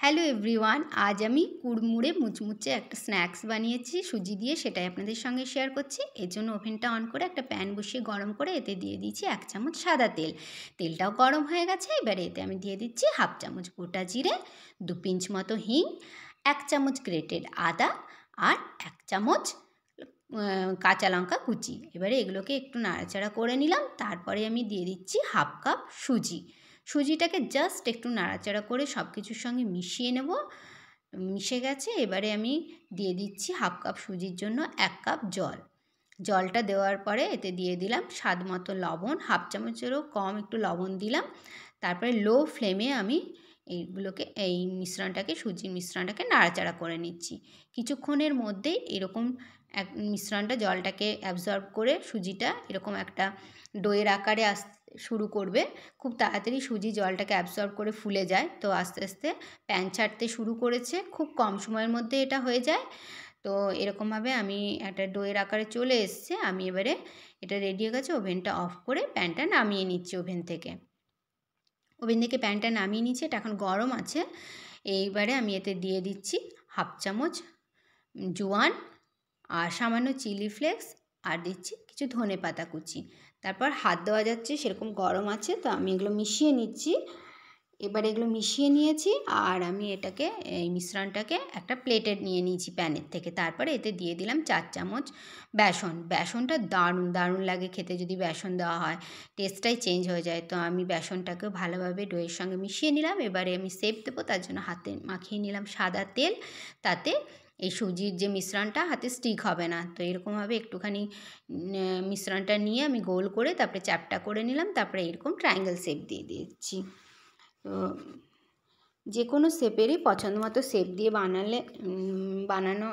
Hello everyone, আজ আমি কুড়মুড়ে মুচমুচে একটা স্ন্যাক্স বানিয়েছি সুজি দিয়ে, সেটাই আপনাদের সঙ্গে শেয়ার করছি। এর জন্য ওভেনটা অন করে একটা প্যান বসিয়ে গরম করে এতে দিয়ে দিয়েছি 1 চামচ সাদা তেল। তেলটাও গরম হয়ে গেছে। এবারে এতে আমি দিয়ে দিচ্ছি 1/2 চামচ গোটা জিরে, 2 পিঞ্চ মতো হিং, 1 চামচ গ্রেটেড আদা আর 1 চামচ কাঁচা লঙ্কা কুচি। এবারে এগুলোকে একটু নাড়াচাড়া করে নিলাম। তারপরে আমি দিয়ে দিচ্ছি 1/2 কাপ সুজি। সুজিটাকে জাস্ট একটু নাড়াচাড়া করে সব কিছুর সঙ্গে মিশিয়ে নেব। মিশে গেছে। এবারে আমি দিয়ে দিচ্ছি 1/2 কাপ সুজির জন্য 1 কাপ জল। জলটা দেওয়ার পরে এতে দিয়ে দিলাম স্বাদ মতো লবণ, 1/2 চামচেরও কম একটু লবণ দিলাম। তারপরে লো ফ্লেমে আমি এই মিশ্রণটাকে, সুজির মিশ্রণটাকে নাড়াচাড়া করে নিচ্ছি। কিছুক্ষণের মধ্যেই এরকম মিশ্রণটা জলটাকে অ্যাবজর্ব করে সুজিটা এরকম একটা ডোয়ের আকারে আসতে শুরু করবে। খুব তাড়াতাড়ি সুজি জলটাকে অ্যাবজর্ব করে ফুলে যায়, তো আস্তে আস্তে প্যান ছাড়তে শুরু করেছে। খুব কম সময়ের মধ্যে এটা হয়ে যায়। তো এরকমভাবে আমি একটা ডোয়ের আকারে চলে এসছে। আমি এবারে এটা রেডি হয়ে গেছে, ওভেনটা অফ করে প্যানটা নামিয়ে নিচ্ছি ওভেন থেকে। প্যানটা নামিয়ে নিচ্ছি, এটা এখন গরম আছে। এইবারে আমি এতে দিয়ে দিচ্ছি 1/2 চামচ জোয়ান আর সামান্য চিলি ফ্লেক্স, আর দিচ্ছি কিছু ধনেপাতা কুচি। তারপর হাত দেওয়া যাচ্ছে সেরকম গরম আছে, তো আমি এগুলো মিশিয়ে নিচ্ছি। এবার এগুলো মিশিয়ে নিয়েছি আর আমি এটাকে, এই মিশ্রণটাকে একটা প্লেটে নিয়ে নিয়েছি প্যানের থেকে। তারপরে এতে দিয়ে দিলাম 4 চামচ বেসন। বেসনটা দারুণ দারুণ লাগে খেতে যদি বেসন দেওয়া হয়, টেস্টটাই চেঞ্জ হয়ে যায়। তো আমি বেসনটাকেও ভালোভাবে ডোয়ের সঙ্গে মিশিয়ে নিলাম। এবারে আমি শেপ দেবো, তার জন্য হাতে মাখিয়ে নিলাম সাদা তেল। তাতে এই সুজির যে মিশ্রণটা হাতে স্টিক হবে না, তো এরকমভাবে একটুখানি মিশ্রণটা নিয়ে আমি গোল করে তারপরে চ্যাপটা করে নিলাম। তারপরে এরকম ট্রায়াঙ্গেল শেপ দিয়ে দিচ্ছি। তো যে কোনো শেপেরই পছন্দ মতো শেপ দিয়ে বানানো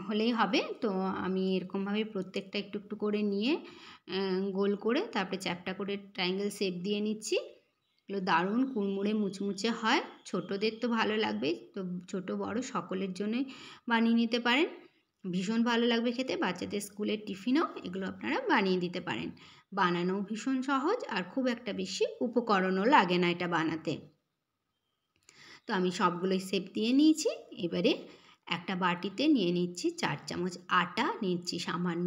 হলেই হবে। তো আমি এরকমভাবে প্রত্যেকটা একটু একটু করে নিয়ে গোল করে তারপরে চ্যাপটা করে ট্রায়াঙ্গেল শেপ দিয়ে নিচ্ছি। এগুলো দারুণ কুড়মুড়ে মুচমুচে হয়। ছোটোদের তো ভালো লাগবে, তো ছোটো বড় সকলের জন্যই বানিয়ে নিতে পারেন। ভীষণ ভালো লাগবে খেতে। বাচ্চাদের স্কুলের টিফিনেও এগুলো আপনারা বানিয়ে দিতে পারেন। বানানোও ভীষণ সহজ আর খুব একটা বেশি উপকরণও লাগে না এটা বানাতে। তো আমি সবগুলোই শেপ দিয়ে নিয়েছি। এবারে একটা বাটিতে নিয়ে নিচ্ছি 4 চামচ আটা, নিচ্ছি সামান্য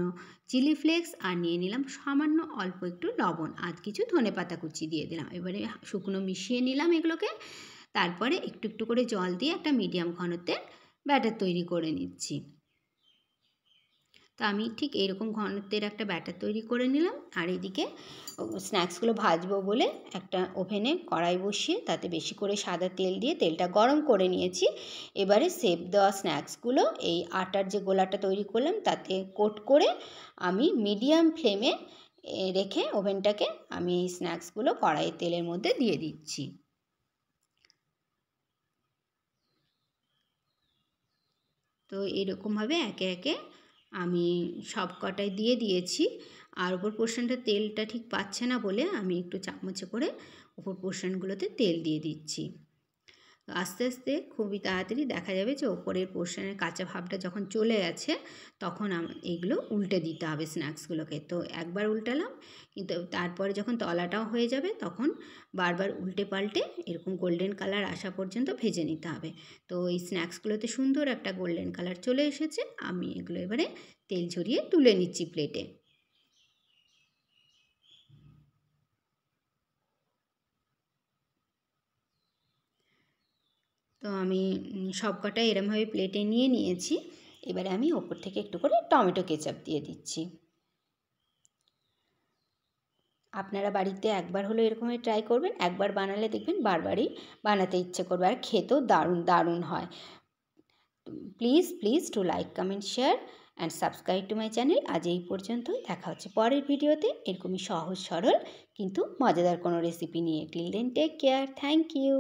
চিলি ফ্লেক্স আর নিয়ে নিলাম সামান্য অল্প একটু লবণ, আর কিছু ধনেপাতা কুচি দিয়ে দিলাম। এবারে শুকনো মিশিয়ে নিলাম এগুলোকে। তারপরে একটু একটু করে জল দিয়ে একটা মিডিয়াম ঘনত্বের ব্যাটার তৈরি করে নিচ্ছি। তো আমি ঠিক এইরকম ঘনত্বের একটা ব্যাটার তৈরি করে নিলাম। আর এদিকে স্ন্যাক্সগুলো ভাজবো বলে একটা ওভেনে কড়াই বসিয়ে তাতে বেশি করে সাদা তেল দিয়ে তেলটা গরম করে নিয়েছি। এবারে শেপ দেওয়া স্ন্যাক্সগুলো এই আটার যে গোলাটা তৈরি করলাম তাতে কোট করে আমি মিডিয়াম ফ্লেমে রেখে ওভেনটাকে আমি এই স্ন্যাক্সগুলো কড়াইয়ের তেলের মধ্যে দিয়ে দিচ্ছি। তো এরকমভাবে একে একে আমি সব কটাই দিয়ে দিয়েছি। আর ওপর পোর্শনটা তেলটা ঠিক পাচ্ছে না বলে আমি একটু চামচে করে ওপর পোর্শনগুলোতে তেল দিয়ে দিচ্ছি। আস্তে আস্তে খুবই তাড়াতাড়ি দেখা যাবে যে ওপরের পোর্শনের কাঁচা ভাবটা যখন চলে গেছে, তখন এইগুলো উল্টে দিতে হবে স্ন্যাক্সগুলোকে। তো একবার উল্টালাম, কিন্তু তারপরে যখন তলাটাও হয়ে যাবে তখন বারবার উল্টে পাল্টে এরকম গোল্ডেন কালার আসা পর্যন্ত ভেজে নিতে হবে। তো এই স্ন্যাক্সগুলোতে সুন্দর একটা গোল্ডেন কালার চলে এসেছে। আমি এগুলো এবারে তেল ঝরিয়ে তুলে নিচ্ছি প্লেটে। তো আমি সবকটাই এরমভাবে প্লেটে নিয়ে নিয়েছি। এবারে আমি ওপর থেকে একটু করে টমেটো কেচাপ দিয়ে দিচ্ছি। আপনারা বাড়িতে একবার হলেও এরকমভাবে ট্রাই করবেন। একবার বানালে দেখবেন বারবারই বানাতে ইচ্ছে করবে, আর খেতেও দারুণ দারুণ হয়। Please please to like, comment, share and subscribe to my channel. আজ এই পর্যন্তই। দেখা হচ্ছে পরের ভিডিওতে এরকমই সহজ সরল কিন্তু মজাদার কোনো রেসিপি নিয়ে। Till then take care. Thank you.